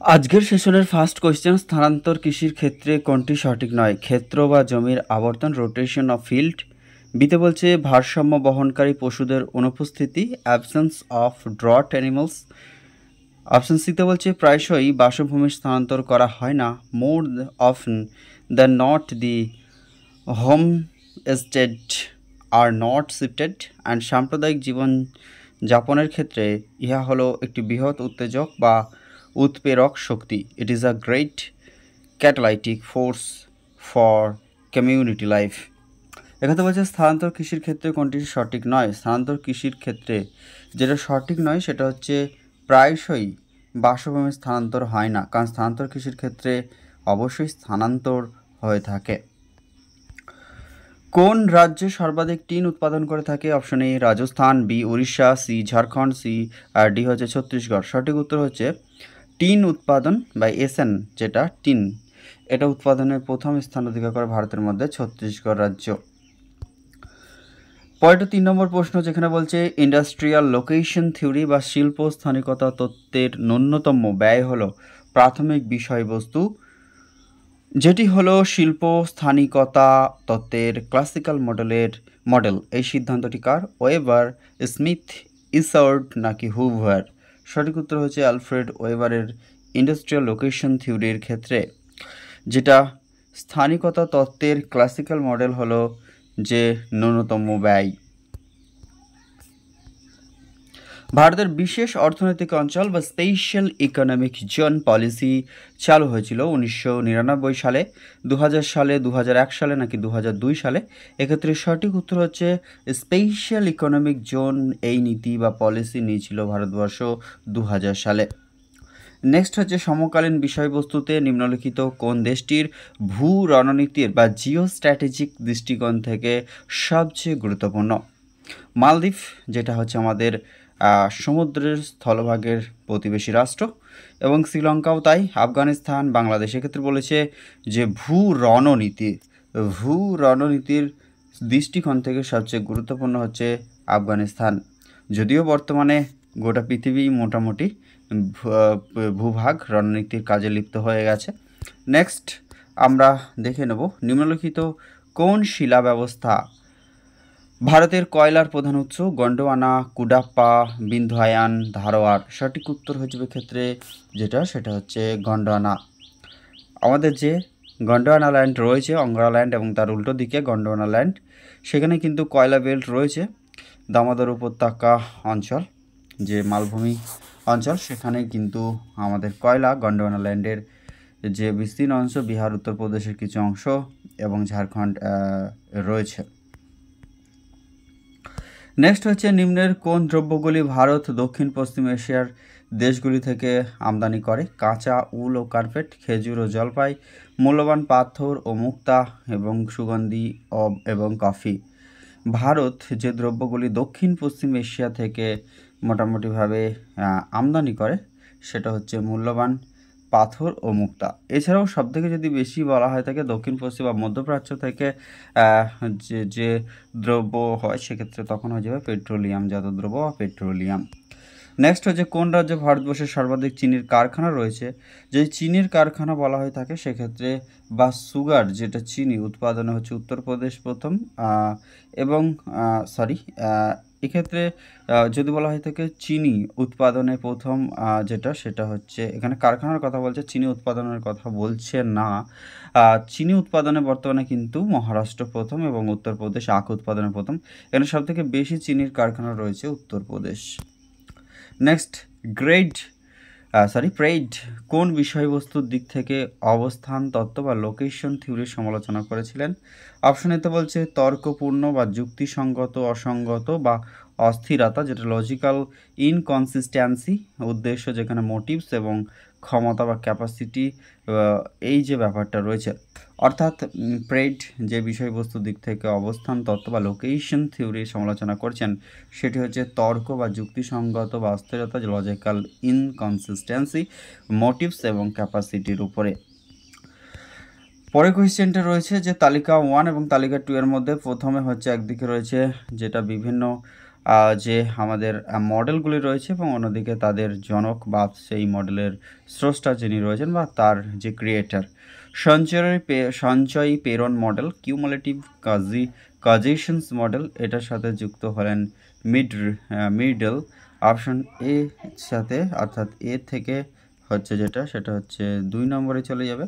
আজকের সেশনের first question, স্থানান্তর কৃষির ক্ষেত্রে কোনটি সঠিক নয়? ক্ষেত্র বা জমির আবর্তন, রোটেশন অফ ফিল্ড। বিতে বলছে ভারসাম্য বহনকারী পশুদের অনুপস্থিতি, absence of drought animals. Option সিতে বলছে প্রায়শই বাসভূমি স্থানান্তর করা হয় না, more often than not the home estate are not shifted. And সাম্প্রদায়িক জীবন যাপনের ক্ষেত্রে ইহা হলো একটি বৃহৎ উত্তেজক বা উৎপ্রেরক শক্তি। It is a great catalytic force for community life. এখানে বলছে স্থানান্তর কৃষির ক্ষেত্রে কোনটি সঠিক নয়। স্থানান্তর কৃষির ক্ষেত্রে যেটা সঠিক নয় সেটা হচ্ছে প্রায়শই বাসভূমি স্থানান্তর হয় না, কারণ স্থানান্তর কৃষির ক্ষেত্রে অবশ্যই স্থানান্তর হয়ে থাকে। কোন রাজ্যে সর্বাধিক টিন উৎপাদন করে থাকে? Option A Rajasthan, B Orissa, C Jharkhand, C আর ডি হচ্ছে ছত্তিশগড়। সঠিক উত্তর হচ্ছে টিন উৎপাদন বা এসএন, যেটা টিন, এটা উৎপাদনের প্রথম স্থান অধিকার করে ভারতের মধ্যে ছত্তিশগড় রাজ্য। পয়েন্ট 3 নম্বর প্রশ্ন, যেখানে বলছে ইন্ডাস্ট্রিয়াল লোকেশন থিওরি বা শিল্প স্থানিকতা তত্ত্বের ন্যূনতম ব্যয় হলো প্রাথমিক বিষয়বস্তু, যেটি হলো শিল্প স্থানিকতা তত্ত্বের ক্লাসিক্যাল মডেল। এই সিদ্ধান্তটি কার? ওয়েবার, স্মিথ, ইসার্ড নাকি হুভার? সঠিক উত্তর হচ্ছে অ্যালফ্রেড ওয়েবারের ইন্ডাস্ট্রিয়াল লোকেশন থিওরির ক্ষেত্রে যেটা স্থানিকতা তত্ত্বের ক্লাসিক্যাল মডেল হলো যে ন্যূনতম ব্যয়। ভারতের বিশেষ অর্থনৈতিক অঞ্চল বা স্পেশাল ইকোনমিক জোন পলিসি চালু হয়েছিল 1999 সালে, 2000 সালে, 2001 সালে নাকি 2002 সালে? এক্ষেত্রে সঠিক উত্তর হচ্ছে স্পেশাল ইকোনমিক জোন এই নীতি বা পলিসি নিয়েছিল ভারতবর্ষ 2000 সালে। নেক্সট হচ্ছে সমকালীন বিষয়বস্তুতে নিম্নলিখিত কোন দেশটির ভূ রণনীতির বা জিও স্ট্র্যাটেজিক দৃষ্টিকোণ থেকে সবচেয়ে গুরুত্বপূর্ণ? মালদ্বীপ, যেটা হচ্ছে আমাদের সমুদ্রের স্থলভাগের প্রতিবেশী রাষ্ট্র, এবং শ্রীলঙ্কাও তাই, আফগানিস্তান, বাংলাদেশ। এক্ষেত্রে বলেছে যে ভূ রণনীতির দৃষ্টিকোণ থেকে সবচেয়ে গুরুত্বপূর্ণ হচ্ছে আফগানিস্তান, যদিও বর্তমানে গোটা পৃথিবী মোটামুটি ভূভাগ রণনীতির কাজে লিপ্ত হয়ে গেছে। নেক্সট আমরা দেখে নেব নিম্নলিখিত কোন শিলা ব্যবস্থা ভারতের কয়লার প্রধান উৎস? গন্ডোয়ানা, কুডাপ্পা, বিন্ধ্যায়ান, ধারওয়ার। সঠিক উত্তর হয়ে যাবে ক্ষেত্রে সেটা হচ্ছে গন্ডোয়ানা। আমাদের যে গন্ডোয়ানা ল্যান্ড রয়েছে, অঙ্গরা ল্যান্ড এবং তার উল্টো দিকে গন্ডোয়ানা ল্যান্ড, সেখানে কিন্তু কয়লা বেল্ট রয়েছে। দামোদর উপত্যকা অঞ্চল, যে মালভূমি অঞ্চল, সেখানে কিন্তু আমাদের কয়লা গন্ডোয়ানা ল্যান্ডের যে বিস্তীর্ণ অংশ, বিহার, উত্তরপ্রদেশের কিছু অংশ এবং ঝাড়খণ্ড রয়েছে। নেক্সট হচ্ছে নিম্নের কোন দ্রব্যগুলি ভারত দক্ষিণ পশ্চিম এশিয়ার দেশগুলি থেকে আমদানি করে? কাঁচা উল ও কার্পেট, খেজুর ও জলপাই, মূল্যবান পাথর ও মুক্তা এবং সুগন্ধি এবং কফি। ভারত যে দ্রব্যগুলি দক্ষিণ পশ্চিম এশিয়া থেকে মোটামুটিভাবে আমদানি করে সেটা হচ্ছে মূল্যবান পাথর ও মুক্তা। এছাড়াও সবথেকে যদি বেশি বলা হয় থাকে দক্ষিণ পশ্চিম বা মধ্যপ্রাচ্য থেকে যে দ্রব্য হয়, সেক্ষেত্রে তখন হয়ে যাবে পেট্রোলিয়ামজাত দ্রব্য বা পেট্রোলিয়াম। নেক্সট হচ্ছে কোন রাজ্যে ভারতবর্ষের সর্বাধিক চিনির কারখানা রয়েছে? যদি চিনির কারখানা বলা হয়ে থাকে সেক্ষেত্রে বা সুগার, যেটা চিনি উৎপাদনে হচ্ছে উত্তরপ্রদেশ প্রথম, এবং এক্ষেত্রে যদি বলা হয়ে থাকে চিনি উৎপাদনে প্রথম, সেটা হচ্ছে এখানে কারখানার কথা বলছে, চিনি উৎপাদনের কথা বলছে না। চিনি উৎপাদনে বর্তমানে কিন্তু মহারাষ্ট্র প্রথম এবং উত্তরপ্রদেশ আখ উৎপাদনে প্রথম। এখানে সবথেকে বেশি চিনির কারখানা রয়েছে উত্তরপ্রদেশ। নেক্সট প্রেইড কোন বিষয়বস্তুর দিক থেকে অবস্থান তত্ত্ব বা লোকেশন থিওরির সমালোচনা করেছিলেন? অপশন এতে বলছে তর্কপূর্ণ বা যুক্তিসঙ্গত অসঙ্গত বা অস্থিরতা, যেটা লজিক্যাল ইনকনসিস্টেন্সি, উদ্দেশ্য যেখানে মোটিভস, এবং ক্ষমতা বা ক্যাপাসিটি, এই যে ব্যাপারটা রয়েছে। অর্থাৎ প্রেইড যে বিষয়বস্তুর দিক থেকে অবস্থান তত্ত্ব বা লোকেশন থিওরির সমালোচনা করছেন সেটি হচ্ছে তর্ক বা যুক্তিসঙ্গত বা অস্থিরতা, লজিক্যাল ইনকনসিস্টেন্সি, মোটিভস এবং ক্যাপাসিটির উপরে। পরের কোয়েশ্চেনটা রয়েছে যে তালিকা 1 এবং তালিকা 2 এর মধ্যে প্রথমে হচ্ছে একদিকে রয়েছে যেটা বিভিন্ন যে আমাদের মডেলগুলি রয়েছে এবং অন্যদিকে তাদের জনক বা সেই মডেলের স্রষ্টা যিনি রয়েছেন বা তার যে ক্রিয়েটার। সঞ্চয়ী প্রেরণ মডেল, কিউমুলেটিভ কজেশনস মডেল, এটার সাথে যুক্ত হলেন মিডল অপশন এ সাথে, অর্থাৎ এ থেকে হচ্ছে সেটা হচ্ছে 2 নম্বরে চলে যাবে।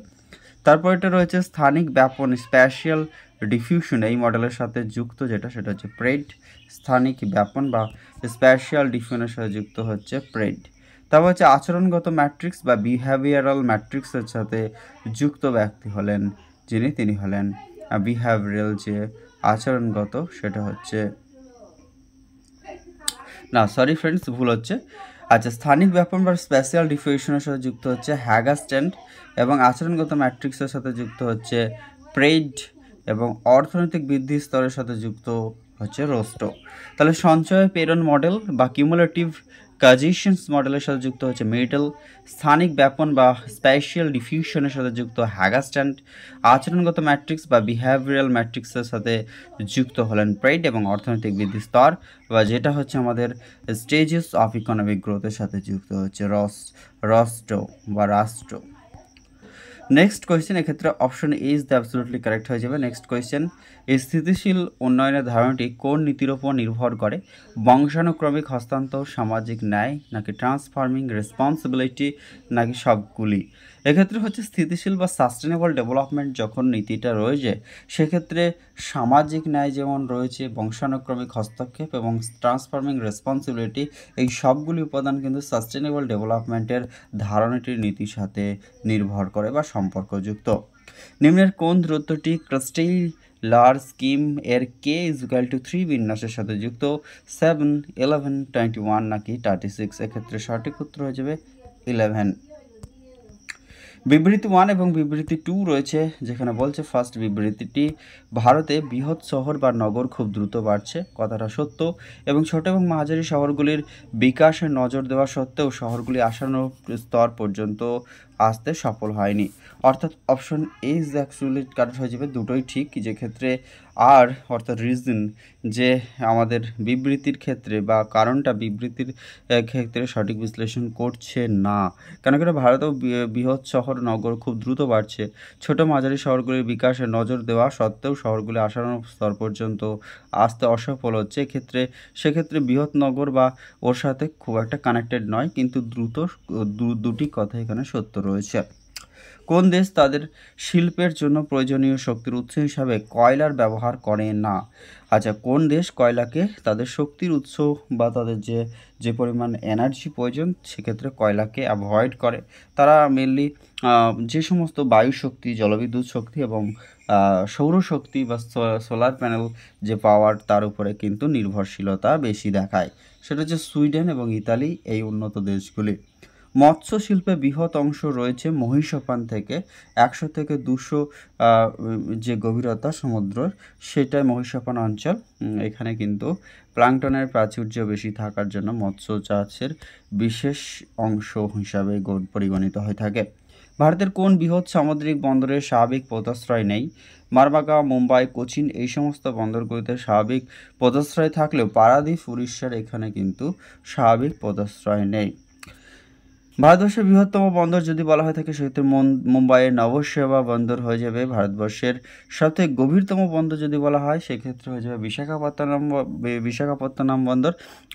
তারপর এটা রয়েছে স্থানিক ব্যাপন, স্প্যাশিয়াল ডিফিউশন, এই মডেলের সাথে যুক্ত সেটা হচ্ছে প্রেড। স্থানিক ব্যাপন বা স্প্যাশিয়াল ডিফিউশনের সাথে যুক্ত হচ্ছে প্রেড। তারপর হচ্ছে আচরণগত ম্যাট্রিক্স বা বিহেভিয়ারাল ম্যাট্রিক্সের সাথে যুক্ত ব্যক্তি হলেন তিনি হলেন বিহেভিয়ারাল যে আচরণগত, সেটা হচ্ছে না সরি ফ্রেন্ডস ভুল হচ্ছে। আচ্ছা, স্থানিক ব্যাপন বা স্পেশাল ডিফিউশনের সাথে যুক্ত হচ্ছে হ্যাগাস্ট্যান্ড এবং আচরণগত ম্যাট্রিক্সের সাথে যুক্ত হচ্ছে প্রেড এবং অর্থনৈতিক বৃদ্ধি স্তরের সাথে যুক্ত হচ্ছে রোস্টো। তাহলে সঞ্চয় প্রেরণ মডেল বা কিউমুলেটিভ কজেশনস মডেলের সাথে যুক্ত হচ্ছে মিডল, স্থানিক ব্যাপন বা স্প্যাশিয়াল ডিফিউশনের সাথে যুক্ত হ্যাগাস্ট্যান্ড, আচরণগত ম্যাট্রিক্স বা বিহেভিয়ারাল ম্যাট্রিক্সের সাথে যুক্ত হলেন প্রেড এবং অর্থনৈতিক বৃদ্ধি স্তর বা যেটা হচ্ছে আমাদের স্টেজেস অফ ইকোনমিক গ্রোথের সাথে যুক্ত হচ্ছে রাষ্ট্র। নেক্সট কোয়েশ্চেন, এক্ষেত্রে option A is the absolutely correct হয়ে যাবে। নেক্সট কোয়েশ্চেন, এই স্থিতিশীল উন্নয়নের ধারণাটি কোন নীতির ওপর নির্ভর করে? বংশানুক্রমিক হস্তান্তর, সামাজিক ন্যায়, নাকি ট্রান্সফর্মিং রেসপন্সিবিলিটি, নাকি সবগুলি? এক্ষেত্রে হচ্ছে স্থিতিশীল বা সাস্টেনেবল ডেভেলপমেন্ট যখন নীতিটা রয়েছে, সেক্ষেত্রে সামাজিক ন্যায় যেমন রয়েছে, বংশানুক্রমিক হস্তক্ষেপ এবং ট্রান্সফর্মিং রেসপন্সিবিলিটি, এই সবগুলি উপাদান কিন্তু সাস্টেনেবল ডেভেলপমেন্টের ধারণাটির নীতির সাথে নির্ভর করে বা সম্পর্কযুক্ত। নিম্নের কোন দূরত্বটি ক্যাস্টেইলার স্কিম এর k = 3 বিন্যাসের সাথে যুক্ত? 7, 11, 21 নাকি 36? এক্ষেত্রে সঠিক উত্তর হয়ে যাবে 11। বিবৃতি 1 এবং বিবৃতি 2 রয়েছে, যেখানে বলছে ফার্স্ট বিবৃতিটি, ভারতে বৃহৎ শহর বা নগর খুব দ্রুত বাড়ছে, কথাটা সত্য, এবং ছোট এবং মাঝারি শহরগুলির বিকাশে নজর দেওয়া সত্ত্বেও শহরগুলি আশানুরূপ স্তর পর্যন্ত আসতে সফল হয়নি। অর্থাৎ option A is actually correct হয়ে যাবে, দুটোই ঠিক, যে ক্ষেত্রে আর অর্থাৎ রিজন যে আমাদের বিবৃতির ক্ষেত্রে বা কারণটা বিবৃতির ক্ষেত্রে সঠিক বিশ্লেষণ করছে না। কেন ভারতেও বৃহৎ শহর নগর খুব দ্রুত বাড়ছে, ছোট মাঝারি শহরগুলির বিকাশে নজর দেওয়া সত্ত্বেও শহরগুলি আশানুরূপ স্তর পর্যন্ত আসতে অসফল হচ্ছে। সেক্ষেত্রে বৃহৎ নগর বা ওর সাথে খুব একটা কানেক্টেড নয়, কিন্তু দুটি কথা এখানে সত্য রয়েছে। কোন দেশ তাদের শিল্পের জন্য প্রয়োজনীয় শক্তির উৎস হিসাবে কয়লার ব্যবহার করে না? আচ্ছা, কোন দেশ কয়লাকে তাদের শক্তির উৎস বা তাদের যে পরিমাণ এনার্জি প্রয়োজন সেক্ষেত্রে কয়লাকে অ্যাভয়েড করে? তারা মেনলি যে সমস্ত বায়ু শক্তি, জলবিদ্যুৎ শক্তি এবং সৌরশক্তি বা সোলার প্যানেল যে পাওয়ার, তার উপরে কিন্তু নির্ভরশীলতা বেশি দেখায়। সেটা হচ্ছে সুইডেন এবং ইতালি, এই উন্নত দেশগুলি। মৎস্য শিল্পে বৃহৎ অংশ রয়েছে মহীসোপান থেকে 100 থেকে 200 যে গভীরতা সমুদ্রের, সেটাই মহীসোপান অঞ্চল। এখানে কিন্তু প্লাঙ্কটনের প্রাচুর্য বেশি থাকার জন্য মৎস্য চাষের বিশেষ অংশ হিসাবে পরিগণিত হয়ে থাকে। ভারতের কোন বৃহৎ সামুদ্রিক বন্দরের স্বাভাবিক পোতাশ্রয় নেই? মারমাগাঁও, মুম্বাই, কোচিন, এই সমস্ত বন্দরগুলিতে স্বাভাবিক পোতাশ্রয় থাকলেও পারাদ্বীপ, উড়িষ্যার এখানে কিন্তু স্বাভাবিক পোতাশ্রয় নেই। ভারতবর্ষের বৃহত্তম বন্দর যদি বলা হয়ে থাকে সেক্ষেত্রে মুম্বাইয়ের নবসেবা বন্দর হয়ে যাবে। ভারতবর্ষের সবথেকে গভীরতম বন্দর যদি বলা হয় সেক্ষেত্রে হয়ে যাবে বিশাখাপত্তনম বন্দর।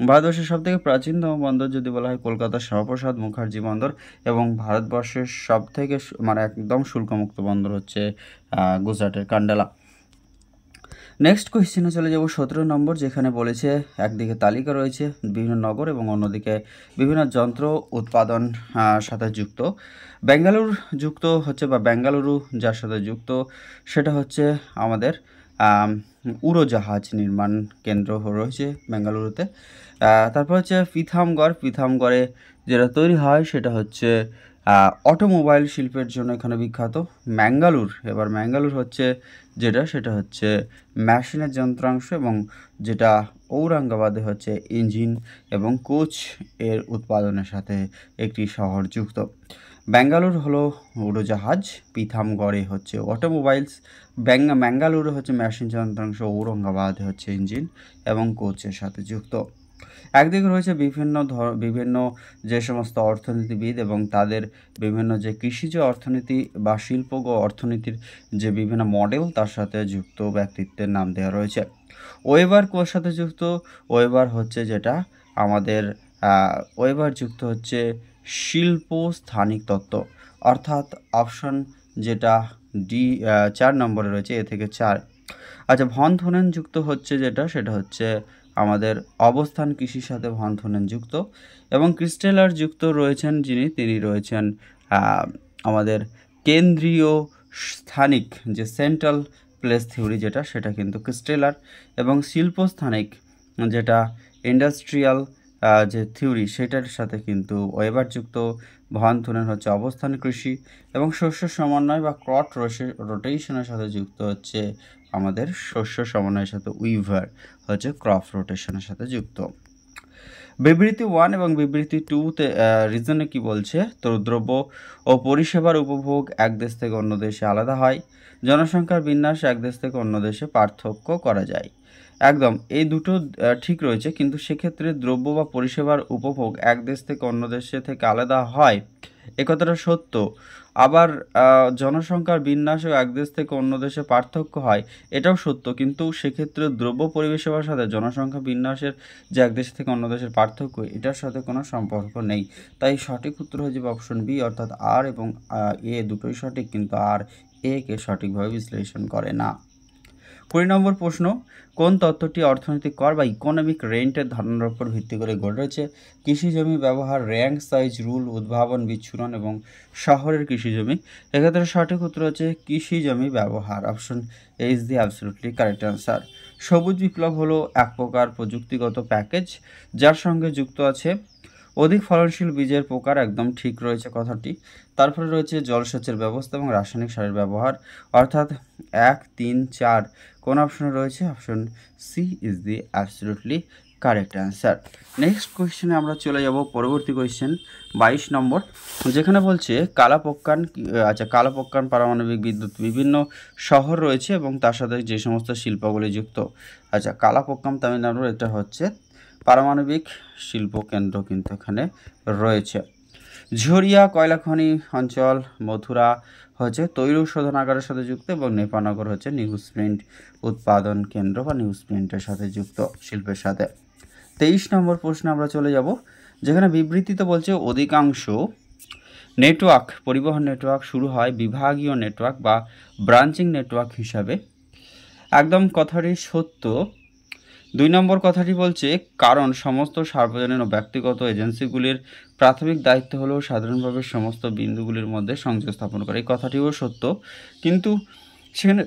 ভারতবর্ষের সবথেকে প্রাচীনতম বন্দর যদি বলা হয় কলকাতার শ্যামাপ্রসাদ মুখার্জি বন্দর, এবং ভারতবর্ষের সবথেকে একদম শুল্কমুক্ত বন্দর হচ্ছে গুজরাটের কান্ডালা। নেক্সট কোয়েশ্চেনে চলে যাব 17 নম্বর, যেখানে বলেছে একদিকে তালিকা রয়েছে বিভিন্ন নগর এবং অন্যদিকে বিভিন্ন যন্ত্র উৎপাদন সাথে যুক্ত। বেঙ্গালুরু যার সাথে যুক্ত সেটা হচ্ছে আমাদের উড়োজাহাজ নির্মাণ কেন্দ্র রয়েছে বেঙ্গালুরুতে। তারপর হচ্ছে পিথামগড়ে যেটা তৈরি হয় সেটা হচ্ছে অটোমোবাইল শিল্পের জন্য এখানে বিখ্যাত। ম্যাঙ্গালুর, এবার ম্যাঙ্গালুর হচ্ছে যেটা সেটা হচ্ছে মেশিনের যন্ত্রাংশ, এবং যেটা ঔরঙ্গাবাদে হচ্ছে ইঞ্জিন এবং কোচ এর উৎপাদনের সাথে একটি শহর যুক্ত। ব্যাঙ্গালুর হলো উড়োজাহাজ, পিথামগড়ে হচ্ছে অটোমোবাইলস, ম্যাঙ্গালুরে হচ্ছে মেশিন যন্ত্রাংশ, ঔরঙ্গাবাদে হচ্ছে ইঞ্জিন এবং কোচের সাথে যুক্ত। একদিকে রয়েছে বিভিন্ন যে সমস্ত অর্থনীতিবিদ এবং তাদের বিভিন্ন যে কৃষিজ অর্থনীতি বা শিল্প অর্থনীতির যে বিভিন্ন মডেল তার সাথে যুক্ত ব্যক্তিত্বের নাম দেওয়া রয়েছে। ওয়েবার কোর সাথে যুক্ত, ওয়েবার হচ্ছে যেটা আমাদের ওয়েবার যুক্ত হচ্ছে শিল্প স্থানিক তত্ত্ব, অর্থাৎ অপশন যেটা ডি 4 নম্বরে রয়েছে, এ থেকে 4। আচ্ছা, ভন থোনেন যুক্ত হচ্ছে যেটা সেটা হচ্ছে আমাদের অবস্থান কৃষির সাথে ভন থোনেন যুক্ত, এবং ক্রিস্টেলার যুক্ত রয়েছেন তিনি রয়েছেন আমাদের কেন্দ্রীয় স্থানিক যে সেন্ট্রাল প্লেস থিওরি যেটা সেটা কিন্তু ক্রিস্টেলার, এবং শিল্পস্থানিক যেটা ইন্ডাস্ট্রিয়াল যে থিওরি সেটার সাথে কিন্তু ওয়েবার যুক্ত। ভন থোনেন হচ্ছে অবস্থান কৃষি, এবং শস্য সমন্বয় বা ক্রপ রোটেশনের সাথে যুক্ত হচ্ছে আমাদের শস্য সমন্বয়ের সাথে উইভার হচ্ছে ক্রপ রোটেশনের সাথে যুক্ত। বিবৃতি 1 এবং বিবৃতি 2তে রিজনে কি বলছে, তো দ্রব্য ও পরিষেবার উপভোগ এক দেশ থেকে অন্য দেশে আলাদা হয়, জনসংখ্যার বিন্যাস এক দেশ থেকে অন্য দেশে পার্থক্য করা যায়। একদম এই দুটো ঠিক রয়েছে, কিন্তু সেক্ষেত্রে দ্রব্য বা পরিষেবার উপভোগ এক দেশ থেকে অন্য দেশে থেকে আলাদা হয় এ কথাটা সত্য, আবার জনসংখ্যার বিন্যাসও এক দেশ থেকে অন্য দেশে পার্থক্য হয় এটাও সত্য, কিন্তু সেক্ষেত্রে দ্রব্য পরিষেবার সাথে জনসংখ্যা বিন্যাসের যে এক দেশ থেকে অন্য দেশের পার্থক্য এটার সাথে কোনো সম্পর্ক নেই। তাই সঠিক উত্তর হয়ে যাবে অপশন বি, অর্থাৎ আর এবং এ দুটোই সঠিক, কিন্তু আর এ কে সঠিকভাবে বিশ্লেষণ করে না। 20 নম্বর প্রশ্ন, কোন তত্ত্বটি অর্থনৈতিক কর বা ইকোনমিক রেন্টের ধারণার উপর ভিত্তি করে গড়ে উঠেছে? কৃষি জমি ব্যবহার, র্যাঙ্ক সাইজ রুল, উদ্ভাবন, বিচ্ছুরণ এবং শহরের কৃষি জমি। এক্ষেত্রে সঠিক উত্তর হচ্ছে কৃষি জমি ব্যবহার, option A is the absolutely correct answer. সবুজ বিপ্লব হলো এক প্রকার প্রযুক্তিগত প্যাকেজ যার সঙ্গে যুক্ত আছে অধিক ফলনশীল বীজের প্রকার, একদম ঠিক রয়েছে কথাটি। তারপরে রয়েছে জলসেচের ব্যবস্থা এবং রাসায়নিক সারের ব্যবহার, অর্থাৎ 1, 3, 4 কোন অপশনে রয়েছে? Option C is the absolutely correct answer. Next কোয়েশ্চেনে আমরা চলে যাব, পরবর্তী কোয়েশ্চেন 22 নম্বর, যেখানে বলছে কালাপক্কান পারমাণবিক বিদ্যুৎ বিভিন্ন শহর রয়েছে এবং তার সাথে যে সমস্ত শিল্পগুলি যুক্ত। আচ্ছা, কালাপক্কাম তামিলনাড়ুর এটা হচ্ছে পারমাণবিক শিল্প কেন্দ্র কিন্তু এখানে রয়েছে। ঝরিয়া কয়লা খনি অঞ্চল, মথুরা হচ্ছে তৈল শোধনাগারের সাথে যুক্ত, এবং নেপানগর হচ্ছে নিউজ প্রিন্ট উৎপাদন কেন্দ্র বা নিউজ প্রিন্টের সাথে যুক্ত শিল্পের সাথে। 23 নম্বর প্রশ্নে আমরা চলে যাব, যেখানে বিবৃতিতে বলছে অধিকাংশ নেটওয়ার্ক, পরিবহন নেটওয়ার্ক শুরু হয় বিভাগীয় নেটওয়ার্ক বা ব্রাঞ্চিং নেটওয়ার্ক হিসাবে। একদম কথাটি সত্য। 2 নম্বর কথাটি বলছে কারণ সমস্ত সার্বজনীন ও ব্যক্তিগত এজেন্সিগুলির প্রাথমিক দায়িত্ব হলো সাধারণভাবে সমস্ত বিন্দুগুলির মধ্যে সংযোগ স্থাপন করা। এই কথাটিও সত্য, কিন্তু সেখানে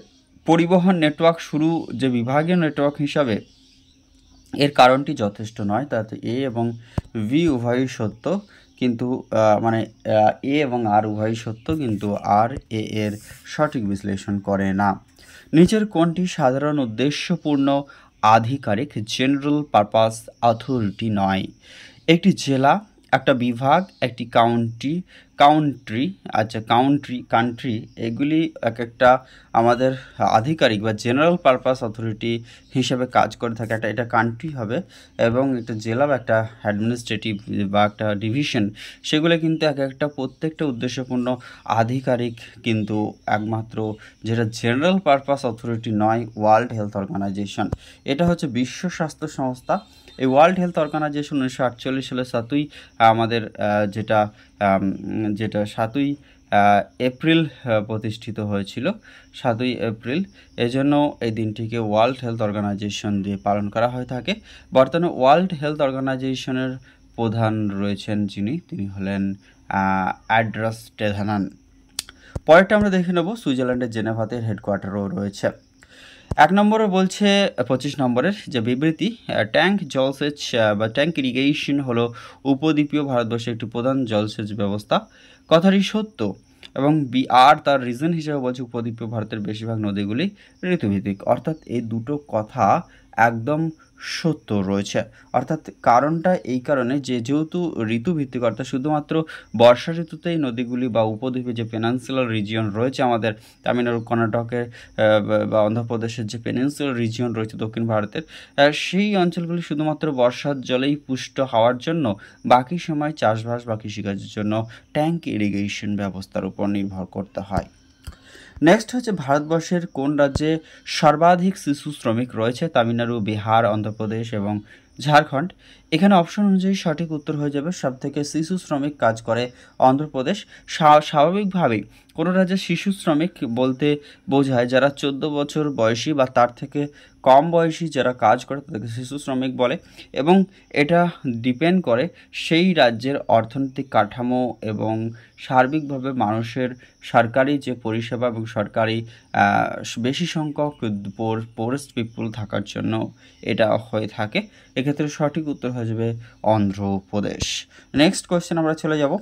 পরিবহন নেটওয়ার্ক শুরু যে বিভাগীয় নেটওয়ার্ক হিসাবে এর কারণটি যথেষ্ট নয়, তাতে এ এবং ভি উভয়ই সত্য, কিন্তু এ এবং আর উভয়ই সত্য, কিন্তু আর এ এর সঠিক বিশ্লেষণ করে না। নিচের কোনটি সাধারণ উদ্দেশ্যপূর্ণ আধিকারিক জেনারেল পারপাস অথরিটি নয়? একটি জেলা, একটা বিভাগ, একটি কান্ট্রি, এগুলি এক একটা আমাদের আধিকারিক বা জেনারেল পারপাস অথরিটি হিসেবে কাজ করে থাকে। এটা কান্ট্রি হবে, এবং একটা জেলা বা একটা অ্যাডমিনিস্ট্রেটিভ বা একটা ডিভিশন, সেগুলো কিন্তু এক একটা প্রত্যেকটা উদ্দেশ্যপূর্ণ আধিকারিক, কিন্তু একমাত্র যেটা জেনারেল পারপাস অথরিটি নয় ওয়ার্ল্ড হেলথ অর্গানাইজেশন। এটা হচ্ছে বিশ্ব স্বাস্থ্য সংস্থা। এই ওয়ার্ল্ড হেলথ অর্গানাইজেশন 1948 সালে 7ই আমাদের যেটা 7ই এপ্রিল প্রতিষ্ঠিত হয়েছিল, 7ই এপ্রিল। এজন্য এই দিনটিকে ওয়ার্ল্ড হেলথ অর্গানাইজেশন দিয়ে পালন করা হয়ে থাকে। বর্তমানে ওয়ার্ল্ড হেলথ অর্গানাইজেশনের প্রধান রয়েছেন তিনি হলেন অ্যাড্রাস টেধানান। পরেরটা আমরা দেখে নেব, সুইজারল্যান্ডের জেনেভাতে হেডকোয়ার্টারও রয়েছে। এক নম্বরে বলছে 25 নম্বরের যে বিবৃতি, ট্যাঙ্ক জলসেচ বা ট্যাঙ্ক ইরিগেশন হলো উপদ্বীপীয় ভারতবর্ষের একটি প্রধান জলসেচ ব্যবস্থা। কথাটি সত্য এবং আর তার রিজন হিসেবে বলছে উপদ্বীপীয় ভারতের বেশিরভাগ নদীগুলি ঋতুভিত্তিক। অর্থাৎ এই দুটো কথা একদম সত্য রয়েছে। অর্থাৎ কারণটা এই কারণে যেহেতু ঋতুভিত্তিক, অর্থাৎ শুধুমাত্র বর্ষা ঋতুতেই নদীগুলি বা উপদ্বীপে যে পেনিনসুলার রিজিয়ন রয়েছে আমাদের তামিলনাড়ু, কর্ণাটকের বা অন্ধ্রপ্রদেশের যে পেনিনসুলার রিজিয়ন রয়েছে দক্ষিণ ভারতের, সেই অঞ্চলগুলি শুধুমাত্র বর্ষার জলেই পুষ্ট হওয়ার জন্য, বাকি সময় চাষবাস বা কৃষিকাজের জন্য ট্যাঙ্ক ইরিগেশন ব্যবস্থার উপর নির্ভর করতে হয়। নেক্সট হচ্ছে ভারতবর্ষের কোন রাজ্যে সর্বাধিক শিশু শ্রমিক রয়েছে? তামিলনাড়ু, বিহার, অন্ধ্রপ্রদেশ এবং ঝাড়খণ্ড। এখানে অপশন অনুযায়ী সঠিক উত্তর হয়ে যাবে সবথেকে শিশু শ্রমিক কাজ করে অন্ধ্রপ্রদেশ। স্বাভাবিকভাবেই কোনো রাজ্যে শিশু শ্রমিক বলতে বোঝায় যারা 14 বছর বয়সী বা তার থেকে কম বয়সী যারা কাজ করে তাদেরকে শিশু শ্রমিক বলে, এবং এটা ডিপেন্ড করে সেই রাজ্যের অর্থনৈতিক কাঠামো এবং সার্বিকভাবে মানুষের সরকারি যে পরিষেবা এবং সরকারি বেশি সংখ্যক পোরেস্ট পিপুল থাকার জন্য এটা হয়ে থাকে। এক্ষেত্রে সঠিক উত্তর হয়ে যাবে অন্ধ্রপ্রদেশ। নেক্সট কোয়েশ্চেন আমরা চলে যাব।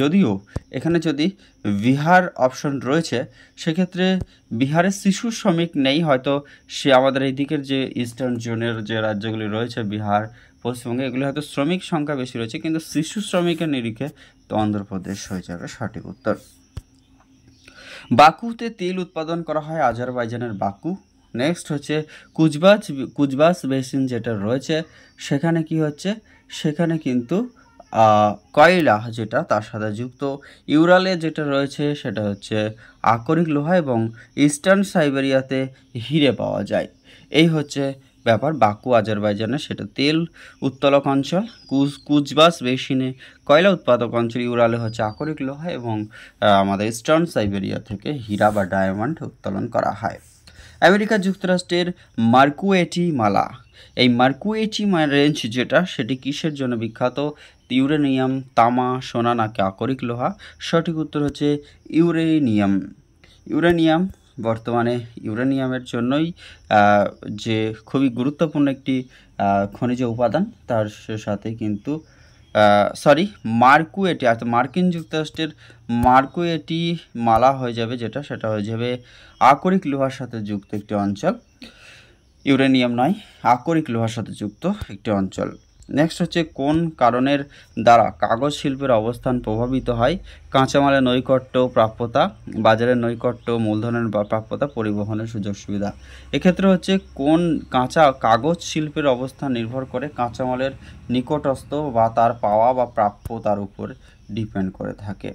যদিও এখানে যদি বিহার অপশন রয়েছে, সেক্ষেত্রে বিহারের শিশু শ্রমিক নেই, হয়তো সে আমাদের এই দিকের যে ইস্টার্ন জোনের যে রাজ্যগুলি রয়েছে বিহার, পশ্চিমবঙ্গে, এগুলি হয়তো শ্রমিক সংখ্যা বেশি রয়েছে, কিন্তু শিশু শ্রমিকের নিরিখে তো অন্ধ্রপ্রদেশ হয়ে যাবে সঠিক উত্তর। বাকুতে তেল উৎপাদন করা হয় আজারবাইজানের বাকু। নেক্সট হচ্ছে কুচবাস বেসিন যেটা রয়েছে সেখানে কি হচ্ছে, সেখানে কিন্তু কয়লা যেটা তার সাথে যুক্ত। ইউরালে যেটা রয়েছে সেটা হচ্ছে আকরিক লোহা, এবং ইস্টার্ন সাইবেরিয়াতে হিরে পাওয়া যায়। এই হচ্ছে ব্যাপার বাকু আজারবাইজানে, সেটা তেল উত্তোলক অঞ্চল। কুচবাস বেসিনে কয়লা উৎপাদক অঞ্চল, ইউরালে হচ্ছে আকরিক লোহা, এবং আমাদের ইস্টার্ন সাইবেরিয়া থেকে হীরা বা ডায়মন্ড উত্তোলন করা হয়। আমেরিকা যুক্তরাষ্ট্রের মার্কুয়েটি মালা, এই মার্কুয়েটি রেঞ্জ যেটা সেটি কিসের জন্য বিখ্যাত? ইউরেনিয়াম, তামা, সোনা নাকি আকরিক লোহা? সঠিক উত্তর হচ্ছে ইউরেনিয়াম। বর্তমানে ইউরেনিয়ামের জন্যই যে খুবই গুরুত্বপূর্ণ একটি খনিজ উপাদান, তার সাথে কিন্তু মার্কুয়েটি, অর্থাৎ মার্কিন যুক্তরাষ্ট্রের মার্কুয়েটি মালা হয়ে যাবে যেটা, সেটা হয়ে যাবে আকরিক লোহার সাথে যুক্ত একটি অঞ্চল। ইউরেনিয়াম নয়, আকরিক লোহার সাথে যুক্ত একটি অঞ্চল। নেক্সট হচ্ছে কোন কারণের দ্বারা কাগজ শিল্পের অবস্থান প্রভাবিত হয়? কাঁচামালের নৈকট্য, প্রাপ্যতা, বাজারের নৈকট্য, মূলধনের প্রাপ্যতা, পরিবহনের সুযোগ সুবিধা। এক্ষেত্রে হচ্ছে কোন কাগজ শিল্পের অবস্থান নির্ভর করে কাঁচামালের নিকটস্থ বা তার পাওয়া বা প্রাপ্য তার উপর ডিপেন্ড করে থাকে।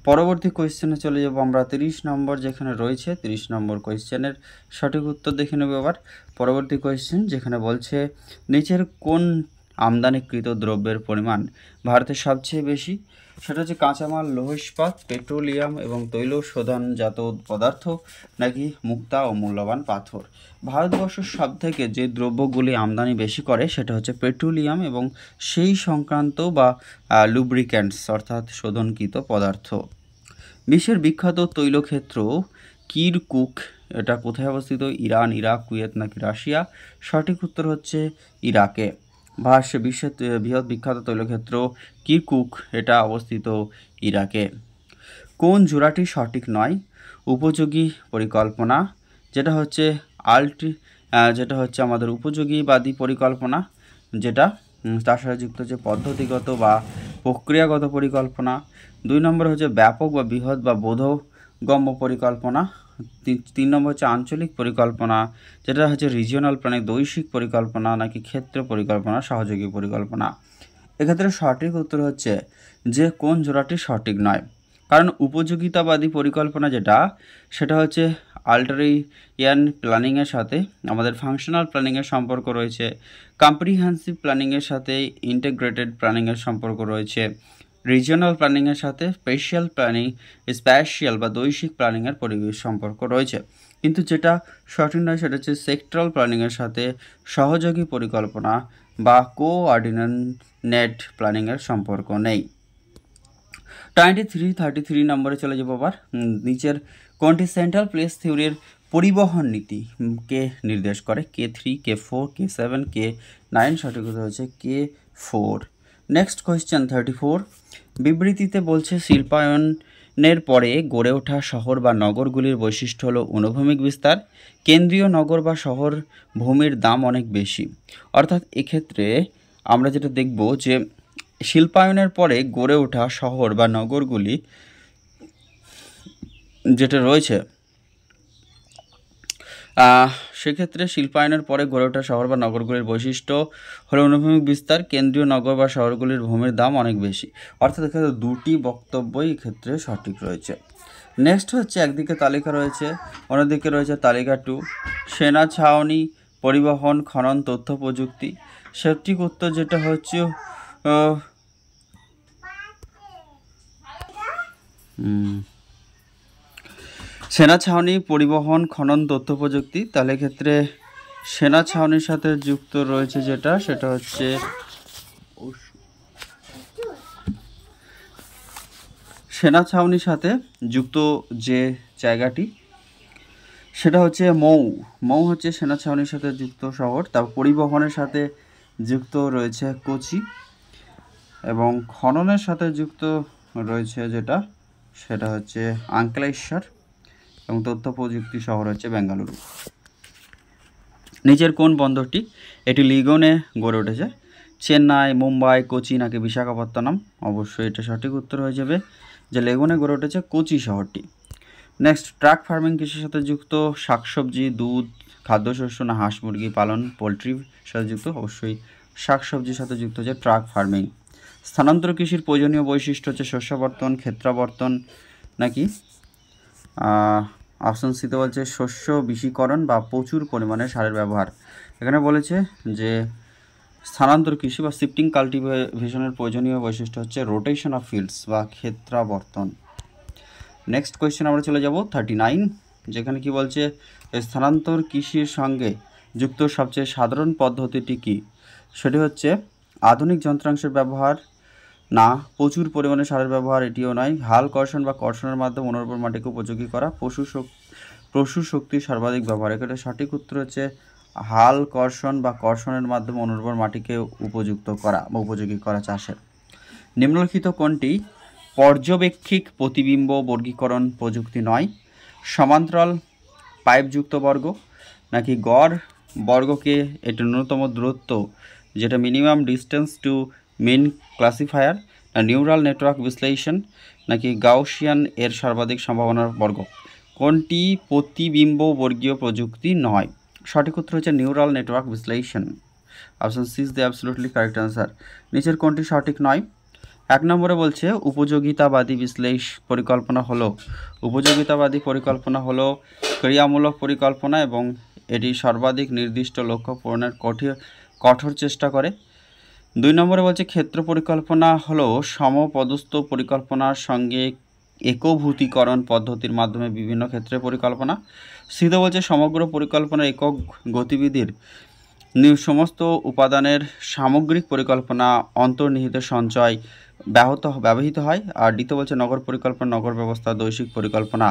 পরবর্তী কোয়েশ্চেনে চলে যাব আমরা। 30 নম্বর যেখানে রয়েছে, 30 নম্বর কোয়েশ্চেনের সঠিক উত্তর দেখে নেব এবার। পরবর্তী কোয়েশ্চেন যেখানে বলছে নিচের কোন আমদানিকৃত দ্রব্যের পরিমাণ ভারতের সবচেয়ে বেশি? সেটা হচ্ছে কাঁচামাল, লৌহ ইস্পাত, পেট্রোলিয়াম এবং তৈল শোধনজাত পদার্থ, নাকি মুক্তা ও মূল্যবান পাথর? ভারতবর্ষ সব থেকে যে দ্রব্যগুলি আমদানি বেশি করে সেটা হচ্ছে পেট্রোলিয়াম এবং সেই সংক্রান্ত বা লুব্রিক্যান্টস অর্থাৎ শোধনকৃত পদার্থ। বিশ্বের বিখ্যাত তৈলক্ষেত্র কিরকুক, এটা কোথায় অবস্থিত? ইরান, ইরাক, কুয়েত নাকি রাশিয়া? সঠিক উত্তর হচ্ছে ইরাকে। বিশ্বের বৃহৎ বিখ্যাত তৈলক্ষেত্র কিরকুক, এটা অবস্থিত ইরাকে। কোন জোড়াটি সঠিক নয়? উপযোগী পরিকল্পনা, যেটা হচ্ছে যেটা হচ্ছে আমাদের উপযোগীবাদী পরিকল্পনা, যেটা তার সাথে যুক্ত হচ্ছে পদ্ধতিগত বা প্রক্রিয়াগত পরিকল্পনা। 2 নম্বর হচ্ছে ব্যাপক বা বৃহৎ বা বোধগম্য পরিকল্পনা। 3 নম্বর হচ্ছে আঞ্চলিক পরিকল্পনা, যেটা হচ্ছে রিজিওনাল প্ল্যানিং, বৈশ্বিক পরিকল্পনা নাকি ক্ষেত্র পরিকল্পনা, সহযোগী পরিকল্পনা। এক্ষেত্রে সঠিক উত্তর হচ্ছে যে কোন জোড়াটি সঠিক নয়, কারণ উপযোগিতাবাদী পরিকল্পনা যেটা, সেটা হচ্ছে আল্টারিয়ান প্ল্যানিংয়ের সাথে আমাদের ফাংশনাল প্ল্যানিংয়ের সম্পর্ক রয়েছে, কম্প্রিহেন্সিভ প্ল্যানিংয়ের সাথে ইন্টিগ্রেটেড প্ল্যানিংয়ের সম্পর্ক রয়েছে, রিজিওনাল প্ল্যানিংয়ের সাথে স্প্যাশিয়াল বা বৈশ্বিক প্ল্যানিংয়ের সম্পর্ক রয়েছে। কিন্তু যেটা সঠিক নয় সেটা হচ্ছে সেক্টরাল প্ল্যানিংয়ের সাথে সহযোগী পরিকল্পনা বা কোঅর্ডিনেট প্ল্যানিংয়ের সম্পর্ক নেই। 33 নম্বরে চলে যাবো আবার। নিচের কোনটি সেন্ট্রাল প্লেস থিওরির পরিবহন নীতি কে নির্দেশ করে? K3, K4, K7, K9, সঠিক উত্তর হচ্ছে K4। Next question 34। বিবৃতিতে বলছে শিল্পায়নের পরে গড়ে ওঠা শহর বা নগরগুলির বৈশিষ্ট্য হলো অনুভূমিক বিস্তার, কেন্দ্রীয় নগর বা শহর ভূমির দাম অনেক বেশি। অর্থাৎ এক্ষেত্রে আমরা যেটা দেখব যে শিল্পায়নের পরে গড়ে ওঠা শহর বা নগরগুলি যেটা রয়েছে সেক্ষেত্রে শিল্পায়নের পরে গড়ে ওঠা শহর বা নগরগুলির বৈশিষ্ট্য হলো অনুভূমিক বিস্তার, কেন্দ্রীয় নগর বা শহরগুলির ভূমির দাম অনেক বেশি। অর্থাৎ এক্ষেত্রে দুটি বক্তব্যই এক্ষেত্রে সঠিক রয়েছে। নেক্সট হচ্ছে একদিকে তালিকা রয়েছে, অন্যদিকে রয়েছে তালিকা 2, সেনা ছাউনি, পরিবহন, খনন, তথ্য প্রযুক্তি। সঠিক উত্তর যেটা হচ্ছে সেনা ছাউনি, পরিবহন, খনন, তথ্য প্রযুক্তি। তাহলে ক্ষেত্রে সেনা ছাউনির সাথে যুক্ত রয়েছে যেটা, সেটা হচ্ছে সেনা ছাউনির সাথে যুক্ত যে জায়গাটি সেটা হচ্ছে মৌ হচ্ছে সেনা ছাউনির সাথে যুক্ত শহর। তারপর পরিবহনের সাথে যুক্ত রয়েছে কোচি, এবং খননের সাথে যুক্ত রয়েছে যেটা, সেটা হচ্ছে আঙ্কলেশ্বর, এবং তথ্য প্রযুক্তি শহর হচ্ছে বেঙ্গালুরু। নিচের কোন বন্দরটি এটি লিগনে গড়ে উঠেছে? চেন্নাই, মুম্বাই, কোচি নাকি বিশাখাপত্তনম? অবশ্যই এটা সঠিক উত্তর হয়ে যাবে যে লেগুনে গড়ে উঠেছে কোচি শহরটি। নেক্সট, ট্রাক ফার্মিং কৃষির সাথে যুক্ত? শাকসবজি, দুধ, খাদ্যশস্য না হাঁস মুরগি পালন, পোলট্রির সাথে যুক্ত? অবশ্যই শাকসবজির সাথে যুক্ত হচ্ছে ট্রাক ফার্মিং। স্থানান্তর কৃষির প্রয়োজনীয় বৈশিষ্ট্য হচ্ছে শস্যাবর্তন, ক্ষেত্রাবর্তন নাকি অপশন সিতে বলছে শস্য বিশীকরণ বা প্রচুর পরিমাণে সারের ব্যবহার। এখানে বলেছে যে স্থানান্তর কৃষি বা শিফটিং কাল্টিভেশনের প্রয়োজনীয় বৈশিষ্ট্য হচ্ছে রোটেশন অফ ফিল্ডস বা ক্ষেত্রাবর্তন। নেক্সট কোয়েশ্চেন আমরা চলে যাব 39, যেখানে কি বলছে স্থানান্তর কৃষির সঙ্গে যুক্ত সবচেয়ে সাধারণ পদ্ধতিটি কি? সেটি হচ্ছে আধুনিক যন্ত্রাংশের ব্যবহার, না প্রচুর পরিমাণে সারের ব্যবহার, এটিও নয়। হাল কর্ষণ বা কর্ষণের মাধ্যমে অনুর্বর মাটিকে উপযোগী করা, পশু শক্তির সর্বাধিক ব্যবহার। এখানে সঠিক উত্তর হচ্ছে হাল কর্ষণ বা কর্ষণের মাধ্যমে অনুর্বর মাটিকে উপযুক্ত করা বা উপযোগী করা চাষের। নিম্নলিখিত কোনটি পর্যবেক্ষিক প্রতিবিম্ব বর্গীকরণ প্রযুক্তি নয়? সমান্তরাল পাইপযুক্ত বর্গ নাকি গড় বর্গকে এটি ন্যূনতম দূরত্ব যেটা minimum distance to mean classifier, না নিউরাল নেটওয়ার্ক বিশ্লেষণ নাকি গাউসিয়ান এর সর্বাধিক সম্ভাবনার বর্গ? কোনটি প্রতিবিম্ব বর্গীয় প্রযুক্তি নয়? সঠিক উত্তর হচ্ছে নিউরাল নেটওয়ার্ক বিশ্লেষণ। Option C is the absolutely correct answer. নিচের কোনটি সঠিক নয়? 1 নম্বরে বলছে উপযোগিতাবাদী পরিকল্পনা হলো ক্রিয়ামূলক পরিকল্পনা এবং এটি সর্বাধিক নির্দিষ্ট লক্ষ্য পূরণের কঠোর চেষ্টা করে। 2 নম্বরে বলছে ক্ষেত্র পরিকল্পনা হলো সমপদস্থ পরিকল্পনার সঙ্গে একভূতিকরণ পদ্ধতির মাধ্যমে বিভিন্ন ক্ষেত্রে পরিকল্পনা। সিতে বলছে সমগ্র পরিকল্পনার একক গতিবিধির সমস্ত উপাদানের সামগ্রিক পরিকল্পনা অন্তর্নিহিত সঞ্চয় ব্যবহৃত হয়। আর ডিতে বলছে নগর পরিকল্পনা, নগর ব্যবস্থা, দৈশিক পরিকল্পনা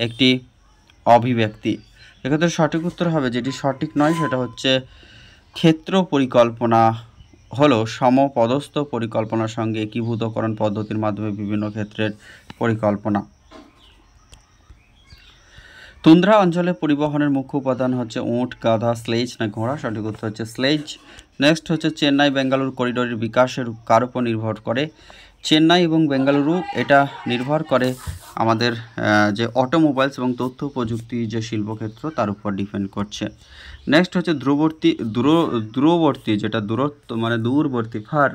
একটি অভিব্যক্তি। এক্ষেত্রে সঠিক উত্তর হবে, যেটি সঠিক নয় সেটা হচ্ছে ক্ষেত্র পরিকল্পনা হলো সমপদস্থ পরিকল্পনার সঙ্গে একীভূতকরণ পদ্ধতির মাধ্যমে বিভিন্ন ক্ষেত্রের পরিকল্পনা। তুন্দ্রা অঞ্চলে পরিবহনের মুখ্য উপাদান হচ্ছে উট, গাধা, স্লেজ না ঘোড়া? সঠিক উত্তর হচ্ছে স্লেজ। নেক্সট হচ্ছে চেন্নাই বেঙ্গালুরু করিডোরের বিকাশের কার উপর নির্ভর করে? চেন্নাই এবং বেঙ্গালুরু এটা নির্ভর করে আমাদের যে অটোমোবাইলস এবং তথ্য প্রযুক্তি যে শিল্পক্ষেত্র তার উপর ডিপেন্ড করছে। নেক্সট হচ্ছে দূরবর্তী যেটা দূরত্ব মানে দূরবর্তী ফার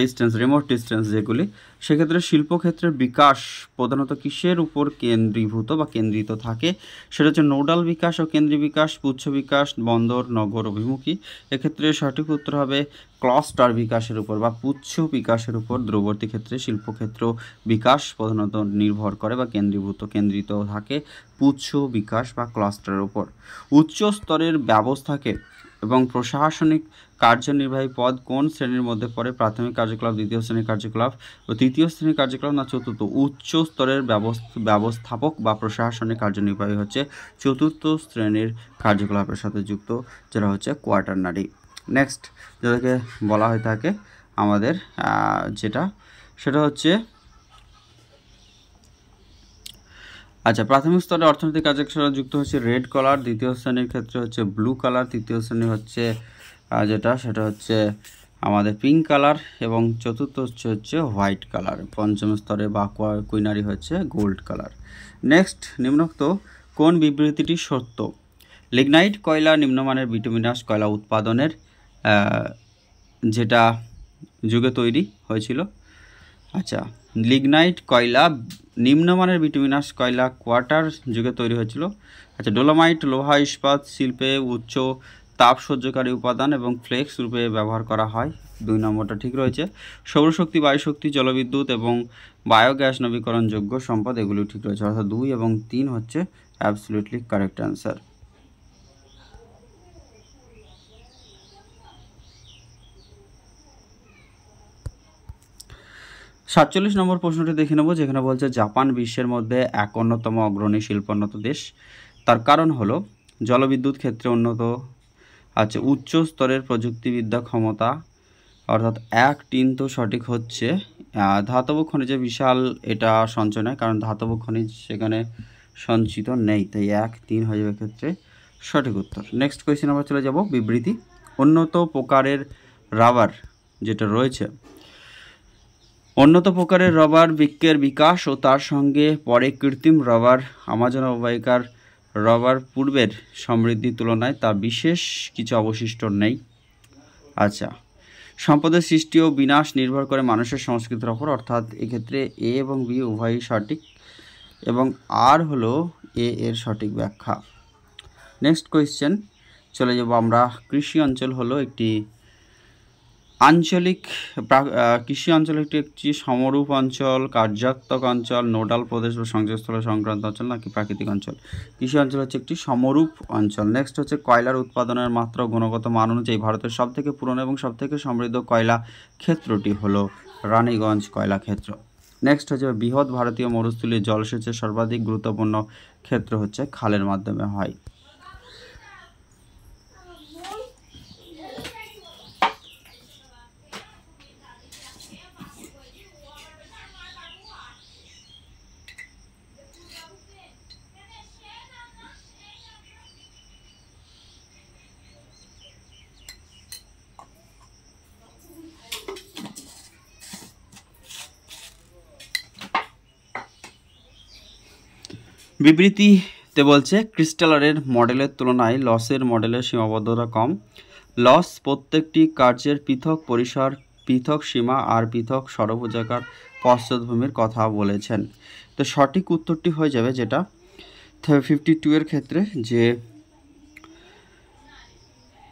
ডিস্টেন্স, রিমোট ডিস্টেন্স যেগুলি, সেক্ষেত্রে শিল্পক্ষেত্রের বিকাশ প্রধানত কিসের উপর কেন্দ্রীভূত বা কেন্দ্রিত থাকে? সেটা হচ্ছে নোডাল বিকাশ ও কেন্দ্রীয় বিকাশ, পুচ্ছ বিকাশ, বন্দর, নগর অভিমুখী। এক্ষেত্রে সঠিক উত্তর হবে ক্লাস্টার বিকাশের উপর বা পুচ্ছ বিকাশের উপর দূরবর্তী ক্ষেত্রে শিল্পক্ষেত্র বিকাশ প্রধানত নির্ভর করে বা কেন্দ্রিত থাকে পুচ্ছ বিকাশ বা ক্লাস্টারের উপর। উচ্চ স্তরের ব্যবস্থাকে এবং প্রশাসনিক কার্যনির্বাহী পদ কোন শ্রেণীর মধ্যে পড়ে? প্রাথমিক কার্যকলাপ, দ্বিতীয় শ্রেণীর কার্যকলাপ ও তৃতীয় শ্রেণীর কার্যকলাপ না চতুর্থ? উচ্চ স্তরের ব্যবস্থাপক বা প্রশাসনিক কার্যনির্বাহী হচ্ছে চতুর্থ শ্রেণীর কার্যকলাপের সাথে যুক্ত, যেটা হচ্ছে কোয়াটারনারি। নেক্সট যেটাকে বলা হয়ে থাকে আমাদের যেটা সেটা হচ্ছে আচ্ছা, প্রাথমিক স্তরে অর্থনৈতিক কার্যকলাপ যুক্ত হচ্ছে রেড কালার, দ্বিতীয় শ্রেণীর ক্ষেত্রে হচ্ছে ব্লু কালার, তৃতীয় শ্রেণী হচ্ছে সেটা হচ্ছে আমাদের পিঙ্ক কালার এবং চতুর্থ হচ্ছে হোয়াইট কালার। পঞ্চম স্তরে বা কুইনারি হচ্ছে গোল্ড কালার। নেক্সট, নিম্নোক্ত কোন বিবৃতিটি সত্য? লিগনাইট কয়লা নিম্নমানের বিটুমিনাস কয়লা উৎপাদনের যেটা যুগে তৈরি হয়েছিল। আচ্ছা, লিগনাইট কয়লা নিম্নমানের বিটুমিনাস কয়লা কোয়ার্টার যুগে তৈরি হয়েছিল। আচ্ছা, ডোলোমাইট লোহা ইস্পাত শিল্পে উচ্চ তাপ সহ্যকারী উপাদান এবং ফ্লেক্স রূপে ব্যবহার করা হয়। 2 নম্বরটা ঠিক রয়েছে। সৌরশক্তি, বায়ুশক্তি, জলবিদ্যুৎ এবং বায়োগ্যাস নবীকরণযোগ্য সম্পদ, এগুলো ঠিক রয়েছে। অর্থাৎ 2 এবং 3 হচ্ছে অ্যাবসলিউটলি কারেক্ট অ্যান্সার। 47 নম্বর প্রশ্নটি দেখে নেব, যেখানে বলছে জাপান বিশ্বের মধ্যে এক অন্যতম অগ্রণী শিল্পোন্নত দেশ। তার কারণ হলো জলবিদ্যুৎ ক্ষেত্রে উন্নত, আচ্ছা উচ্চ স্তরের প্রযুক্তিবিদ্যা ক্ষমতা, অর্থাৎ 1, 3 তো সঠিক হচ্ছে। ধাতব খনিজে বিশাল এটা সঞ্চয় নয়, কারণ ধাতব খনিজ সেখানে সঞ্চিত নেই, তাই 1, 3 হয়ে যাবে ক্ষেত্রে সঠিক উত্তর। নেক্সট কোয়েশ্চেন আমরা চলে যাব বিবৃতি। উন্নত প্রকারের রাবার যেটা রয়েছে, উন্নত প্রকারের রবার বৃক্ষের বিকাশ ও তার সঙ্গে পরে কৃত্রিম রবার আমাজন অববাহিকার রবার পূর্বের সমৃদ্ধির তুলনায় তা বিশেষ কিছু অবশিষ্ট নেই। আচ্ছা, সম্পদের সৃষ্টি ও বিনাশ নির্ভর করে মানুষের সংস্কৃতির ওপর, অর্থাৎ এক্ষেত্রে এ এবং বি উভয়ই সঠিক এবং আর হলো এ এর সঠিক ব্যাখ্যা। নেক্সট কোয়েশ্চেন চলে যাব আমরা। কৃষি অঞ্চল হলো একটি আঞ্চলিক কৃষি অঞ্চল একটি সমরূপ অঞ্চল, কার্যাত্মক অঞ্চল, নোডাল প্রদেশ বা সংযোগস্থল সংক্রান্ত অঞ্চল নাকি প্রাকৃতিক অঞ্চল? কৃষি অঞ্চল হচ্ছে একটি সমরূপ অঞ্চল। নেক্সট হচ্ছে কয়লার উৎপাদনের মাত্রা গুণগত মান অনুযায়ী ভারতের সবথেকে পুরনো এবং সবথেকে সমৃদ্ধ কয়লা ক্ষেত্রটি হলো রানীগঞ্জ কয়লা ক্ষেত্র। নেক্সট হচ্ছে বৃহৎ ভারতীয় মরুস্থলীর জলসেচের সর্বাধিক গুরুত্বপূর্ণ ক্ষেত্র হচ্ছে খালের মাধ্যমে হয়। বিবৃতিতে বলছে ক্রিস্টালারের মডেলের তুলনায় লসের মডেলের সীমাবদ্ধতা কম। লস প্রত্যেকটি কার্যের পৃথক পরিসর, পৃথক সীমা আর পৃথক ষড়ভুজাকার পশ্চাৎভূমির কথা বলেছেন। তো সঠিক উত্তরটি হয়ে যাবে যেটা 52 এর ক্ষেত্রে, যে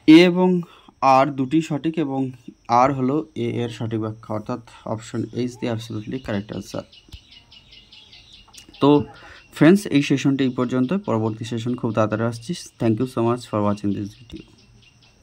এ এবং আর দুটি সঠিক এবং আর হলো এ এর সঠিক ব্যাখ্যা, অর্থাৎ option A is the absolutely correct answer. তো ফ্রেন্ডস, এই সেশনটি এই পর্যন্ত, পরবর্তী সেশন খুব তাড়াতাড়ি আসছি। Thank you so much for watching this video.